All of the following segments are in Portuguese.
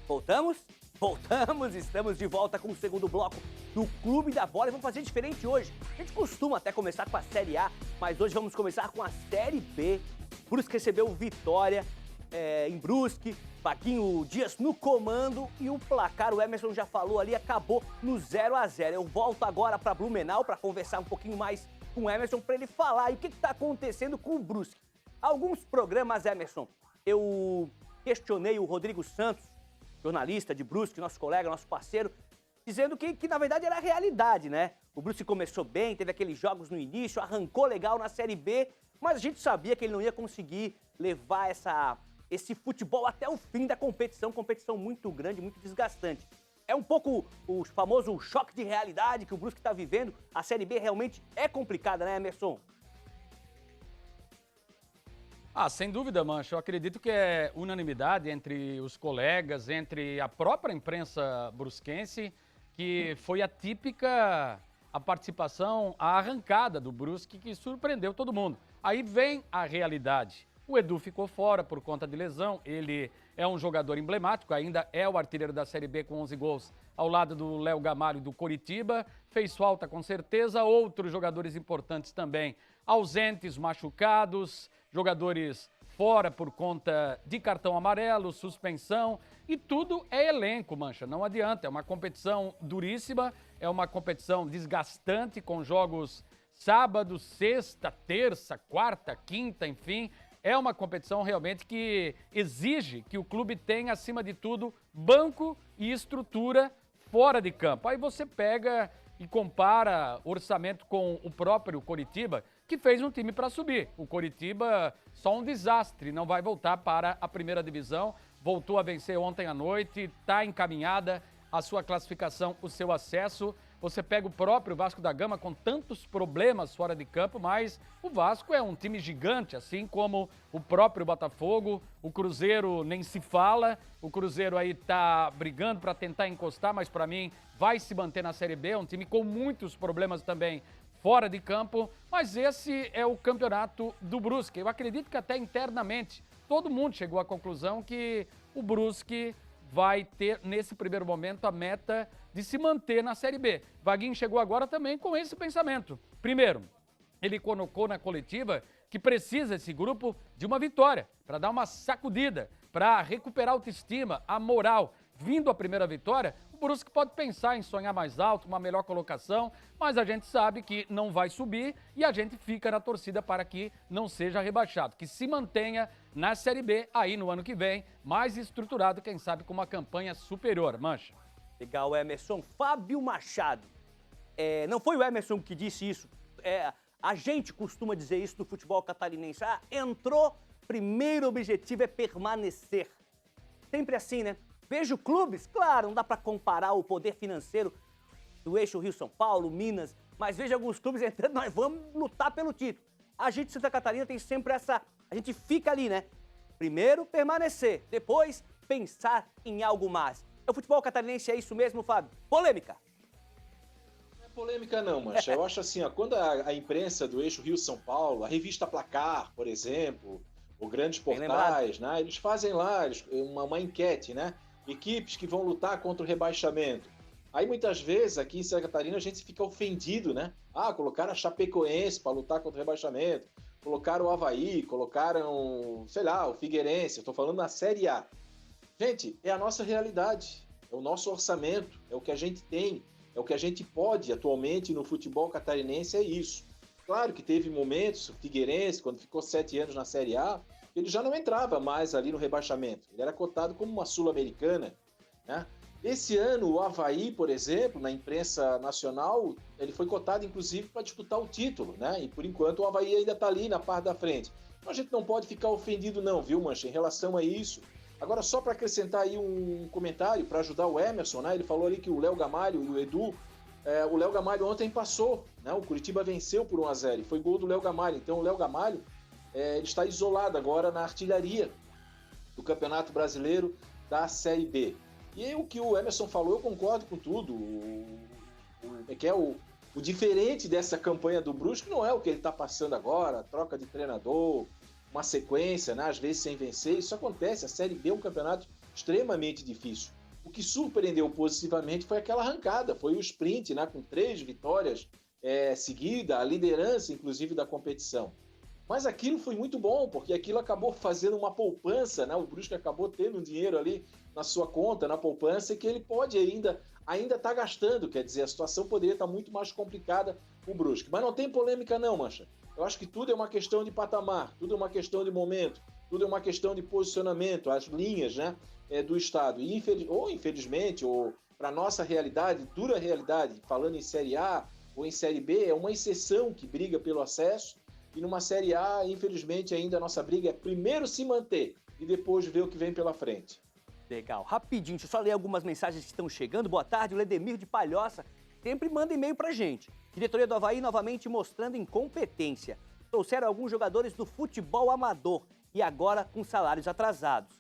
Voltamos? Voltamos, estamos de volta com o segundo bloco do Clube da Bola e vamos fazer diferente hoje. A gente costuma até começar com a Série A, mas hoje vamos começar com a Série B. Brusque recebeu Vitória em Brusque, Vaguinho Dias no comando e o placar, o Emerson já falou ali, acabou no 0-0. Eu volto agora para Blumenau para conversar um pouquinho mais com o Emerson, para ele falar aí o que está acontecendo com o Brusque. Alguns programas, Emerson, eu questionei o Rodrigo Santos, jornalista de Brusque, nosso colega, nosso parceiro, dizendo que na verdade era a realidade, né? O Brusque começou bem, teve aqueles jogos no início, arrancou legal na Série B, mas a gente sabia que ele não ia conseguir levar esse futebol até o fim da competição muito grande, muito desgastante. É um pouco o famoso choque de realidade que o Brusque está vivendo. A Série B realmente é complicada, né, Emerson? Sem dúvida, Mancha. Eu acredito que é unanimidade entre os colegas, entre a própria imprensa brusquense, que foi atípica a participação, a arrancada do Brusque, que surpreendeu todo mundo. Aí vem a realidade. O Edu ficou fora por conta de lesão, ele é um jogador emblemático, ainda é o artilheiro da Série B com 11 gols ao lado do Léo Gamalho do Coritiba, fez falta com certeza, outros jogadores importantes também ausentes, machucados, jogadores fora por conta de cartão amarelo, suspensão e tudo é elenco, Mancha, não adianta, é uma competição duríssima, é uma competição desgastante com jogos sábado, sexta, terça, quarta, quinta, enfim, é uma competição realmente que exige que o clube tenha, acima de tudo, banco e estrutura fora de campo. Aí você pega e compara orçamento com o próprio Coritiba, que fez um time para subir. O Coritiba, só um desastre, não vai voltar para a primeira divisão, voltou a vencer ontem à noite, está encaminhada a sua classificação, o seu acesso. Você pega o próprio Vasco da Gama com tantos problemas fora de campo, mas o Vasco é um time gigante, assim como o próprio Botafogo, o Cruzeiro nem se fala, o Cruzeiro aí tá brigando para tentar encostar, mas para mim vai se manter na Série B, é um time com muitos problemas também fora de campo, mas esse é o campeonato do Brusque. Eu acredito que até internamente todo mundo chegou à conclusão que o Brusque vai ter, nesse primeiro momento, a meta de se manter na Série B. Vaguinho chegou agora também com esse pensamento. Primeiro, ele colocou na coletiva que precisa esse grupo de uma vitória, para dar uma sacudida, para recuperar a autoestima, a moral. Vindo a primeira vitória, o Brusque pode pensar em sonhar mais alto, uma melhor colocação, mas a gente sabe que não vai subir e a gente fica na torcida para que não seja rebaixado, que se mantenha na Série B aí no ano que vem, mais estruturado, quem sabe com uma campanha superior. Mancha. Legal, Emerson. Fábio Machado. Não foi o Emerson que disse isso. A gente costuma dizer isso do futebol catarinense. Entrou, primeiro objetivo é permanecer. Sempre assim, né? Vejo clubes, claro, não dá para comparar o poder financeiro do eixo Rio-São Paulo, Minas, mas vejo alguns clubes entrando, nós vamos lutar pelo título. A gente, Santa Catarina, tem sempre a gente fica ali, né? Primeiro, permanecer, depois, pensar em algo mais. O futebol catarinense é isso mesmo, Fábio? Polêmica. Não é polêmica não, Mancha. Eu acho assim, quando a imprensa do eixo Rio-São Paulo, a revista Placar, por exemplo, ou grandes portais, né? Eles fazem lá uma enquete, né? Equipes que vão lutar contra o rebaixamento. Aí muitas vezes aqui em Santa Catarina a gente fica ofendido, né? Colocaram a Chapecoense para lutar contra o rebaixamento, colocaram o Avaí, colocaram, sei lá, o Figueirense, eu tô falando na Série A. Gente, é a nossa realidade, é o nosso orçamento, é o que a gente tem, é o que a gente pode atualmente no futebol catarinense, é isso. Claro que teve momentos, o Figueirense, quando ficou 7 anos na Série A, ele já não entrava mais ali no rebaixamento. Ele era cotado como uma Sul-Americana, né? Esse ano, o Avaí, por exemplo, na imprensa nacional, ele foi cotado, inclusive, para disputar o título, né? E, por enquanto, o Avaí ainda está ali na parte da frente. Então, a gente não pode ficar ofendido não, viu, Mancha, em relação a isso. Agora, só para acrescentar aí um comentário, para ajudar o Emerson, né? Ele falou ali que o Léo Gamalho e o Edu... o Léo Gamalho ontem passou, né? O Curitiba venceu por 1-0 e foi gol do Léo Gamalho. Então, o Léo Gamalho ele está isolado agora na artilharia do Campeonato Brasileiro da Série B. E o que o Emerson falou, eu concordo com tudo. O diferente dessa campanha do Brusque não é o que ele está passando agora, troca de treinador, uma sequência, né, às vezes sem vencer. Isso acontece, a Série B é um campeonato extremamente difícil. O que surpreendeu positivamente foi aquela arrancada, foi o sprint, né, com 3 vitórias seguidas, a liderança, inclusive, da competição. Mas aquilo foi muito bom, porque aquilo acabou fazendo uma poupança, né? O Brusque acabou tendo um dinheiro ali na sua conta, na poupança, que ele pode ainda tá gastando, quer dizer, a situação poderia estar muito mais complicada para o Brusque. Mas não tem polêmica não, Mancha. Eu acho que tudo é uma questão de patamar, tudo é uma questão de momento, tudo é uma questão de posicionamento, as linhas, né, do Estado. E infelizmente, ou para nossa realidade, dura realidade, falando em Série A ou em Série B, é uma exceção que briga pelo acesso. E numa Série A, infelizmente, ainda a nossa briga é primeiro se manter e depois ver o que vem pela frente. Legal. Rapidinho, deixa eu só ler algumas mensagens que estão chegando. Boa tarde, o Ledemir de Palhoça sempre manda e-mail pra gente. Diretoria do Avaí novamente mostrando incompetência. Trouxeram alguns jogadores do futebol amador e agora com salários atrasados.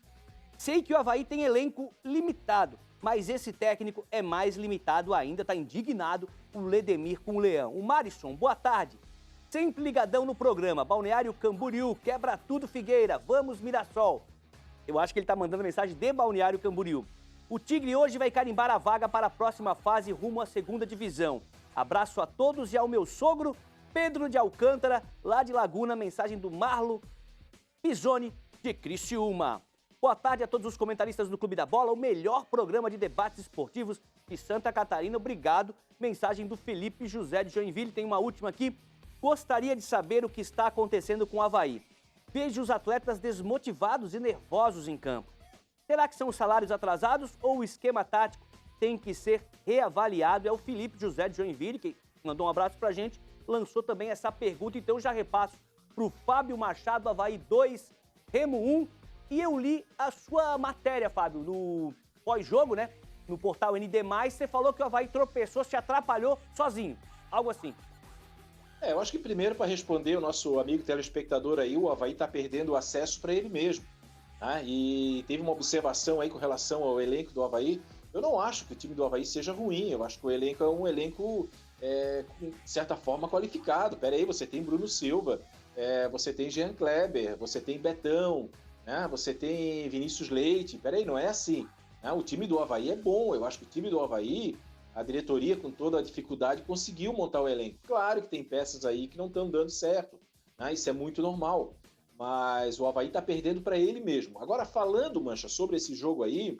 Sei que o Avaí tem elenco limitado, mas esse técnico é mais limitado ainda, tá indignado o Ledemir com o Leão. O Marisson, boa tarde. Sempre ligadão no programa. Balneário Camboriú, quebra tudo Figueira, vamos Mirassol. Eu acho que ele tá mandando mensagem de Balneário Camboriú. O Tigre hoje vai carimbar a vaga para a próxima fase rumo à segunda divisão. Abraço a todos e ao meu sogro, Pedro de Alcântara, lá de Laguna, mensagem do Marlo Pisoni, de Criciúma. Boa tarde a todos os comentaristas do Clube da Bola, o melhor programa de debates esportivos de Santa Catarina. Obrigado. Mensagem do Felipe José de Joinville. Tem uma última aqui. Gostaria de saber o que está acontecendo com o Avaí. Vejo os atletas desmotivados e nervosos em campo. Será que são os salários atrasados ou o esquema tático tem que ser reavaliado? É o Felipe José de Joinville, que mandou um abraço pra gente, lançou também essa pergunta. Então já repasso pro Fábio Machado, Avaí 2, Remo 1. E eu li a sua matéria, Fábio, no pós-jogo, né? No portal ND+, você falou que o Avaí tropeçou, se atrapalhou sozinho. Algo assim. Eu acho que primeiro, para responder o nosso amigo telespectador aí, o Avaí está perdendo o acesso para ele mesmo. Tá? E teve uma observação aí com relação ao elenco do Avaí. Eu não acho que o time do Avaí seja ruim, eu acho que o elenco é um elenco, de certa forma, qualificado. Pera aí, você tem Bruno Silva, você tem Jean Kleber, você tem Betão, né? Você tem Vinícius Leite. Pera aí, não é assim. Né? O time do Avaí é bom, eu acho que o time do Avaí, a diretoria, com toda a dificuldade, conseguiu montar o elenco. Claro que tem peças aí que não estão dando certo, né? Isso é muito normal, mas o Avaí está perdendo para ele mesmo. Agora, falando, Mancha, sobre esse jogo aí,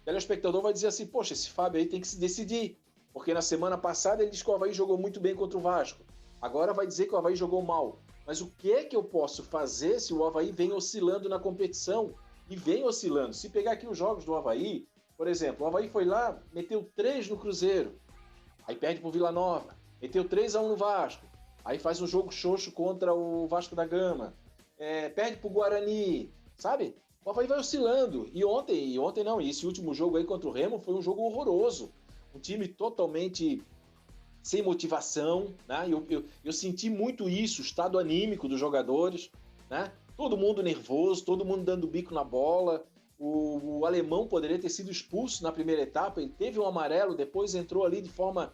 o telespectador vai dizer assim, poxa, esse Fábio aí tem que se decidir, porque na semana passada ele disse que o Avaí jogou muito bem contra o Vasco, agora vai dizer que o Avaí jogou mal. Mas o que é que eu posso fazer se o Avaí vem oscilando na competição? E vem oscilando. Se pegar aqui os jogos do Avaí, por exemplo, o Avaí foi lá, meteu 3 no Cruzeiro, aí perde pro Vila Nova, meteu 3-1 no Vasco, aí faz um jogo xoxo contra o Vasco da Gama, perde pro Guarani, sabe? O Avaí vai oscilando. E esse último jogo aí contra o Remo foi um jogo horroroso. Um time totalmente sem motivação, né? Eu senti muito isso, o estado anímico dos jogadores, né? Todo mundo nervoso, todo mundo dando bico na bola. O alemão poderia ter sido expulso na primeira etapa, ele teve um amarelo, depois entrou ali de forma,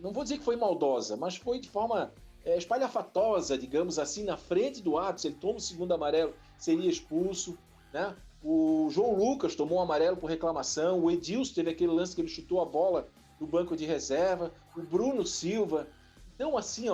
não vou dizer que foi maldosa, mas foi de forma espalhafatosa, digamos assim, na frente do ato. Se ele toma o segundo amarelo, seria expulso, né? O João Lucas tomou um amarelo por reclamação, o Edilson teve aquele lance que ele chutou a bola do banco de reserva, o Bruno Silva. Então, assim,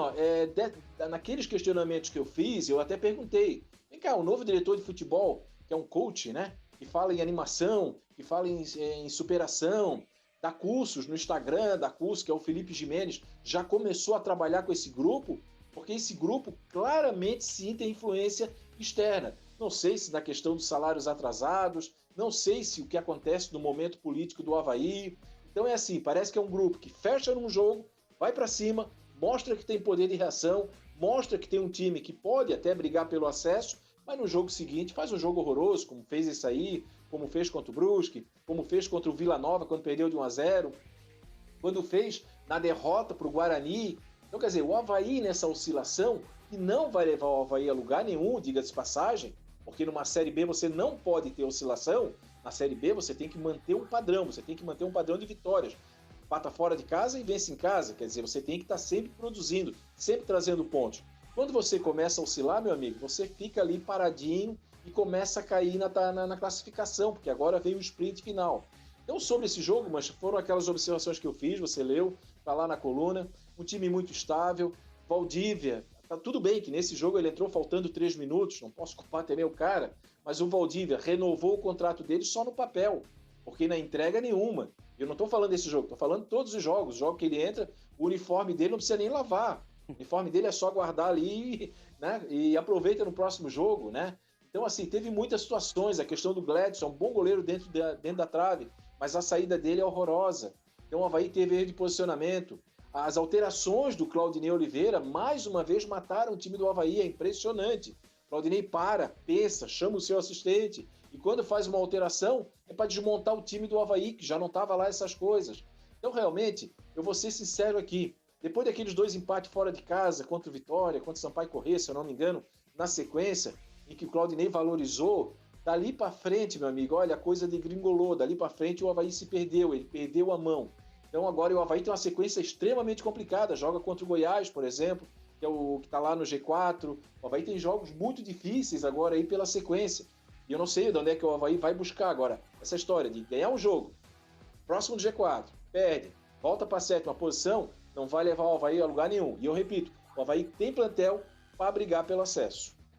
naqueles questionamentos que eu fiz, eu até perguntei, vem cá, o novo diretor de futebol, que é um coach, né? Que fala em animação, que fala em superação, dá cursos no Instagram, dá curso, que é o Felipe Jimenez, já começou a trabalhar com esse grupo, porque esse grupo claramente sim tem influência externa. Não sei se na questão dos salários atrasados, não sei se o que acontece no momento político do Avaí. Então é assim, parece que é um grupo que fecha num jogo, vai para cima, mostra que tem poder de reação, mostra que tem um time que pode até brigar pelo acesso, mas no jogo seguinte faz um jogo horroroso, como fez esse aí, como fez contra o Brusque, como fez contra o Vila Nova, quando perdeu de 1-0, quando fez na derrota para o Guarani. Então, quer dizer, o Avaí nessa oscilação, que não vai levar o Avaí a lugar nenhum, diga-se de passagem, porque numa Série B você não pode ter oscilação, na Série B você tem que manter um padrão, você tem que manter um padrão de vitórias. Empata fora de casa e vence em casa, quer dizer, você tem que estar sempre produzindo, sempre trazendo pontos. Quando você começa a oscilar, meu amigo, você fica ali paradinho e começa a cair na classificação, porque agora veio o sprint final. Então, sobre esse jogo, mas foram aquelas observações que eu fiz, você leu, tá lá na coluna, um time muito estável, Valdívia, tá tudo bem que nesse jogo ele entrou faltando 3 minutos, não posso culpar também o cara, mas o Valdívia renovou o contrato dele só no papel, porque na entrega nenhuma. Eu não estou falando desse jogo, estou falando de todos os jogos. O jogo que ele entra, o uniforme dele não precisa nem lavar. O uniforme dele é só guardar ali, né? E aproveita no próximo jogo, né? Então, assim, teve muitas situações. A questão do Gladson, um bom goleiro dentro da trave, mas a saída dele é horrorosa. Então, o Avaí teve erro de posicionamento. As alterações do Claudinei Oliveira, mais uma vez, mataram o time do Avaí. É impressionante. Claudinei para, pensa, chama o seu assistente. E quando faz uma alteração, é para desmontar o time do Avaí, que já não estava lá essas coisas. Então, realmente, eu vou ser sincero aqui. Depois daqueles 2 empates fora de casa, contra o Vitória, contra o Sampaio Corrêa, se eu não me engano, na sequência, em que o Claudinei valorizou, dali para frente, meu amigo, olha, a coisa degringolou. Dali para frente o Avaí se perdeu, ele perdeu a mão. Então agora o Avaí tem uma sequência extremamente complicada. Joga contra o Goiás, por exemplo, que é o que está lá no G4. O Avaí tem jogos muito difíceis agora aí pela sequência. E eu não sei de onde é que o Avaí vai buscar agora. Essa história de ganhar um jogo, próximo do G4, perde, volta para a 7ª posição, não vai levar o Avaí a lugar nenhum. E eu repito, o Avaí tem plantel para brigar pelo acesso.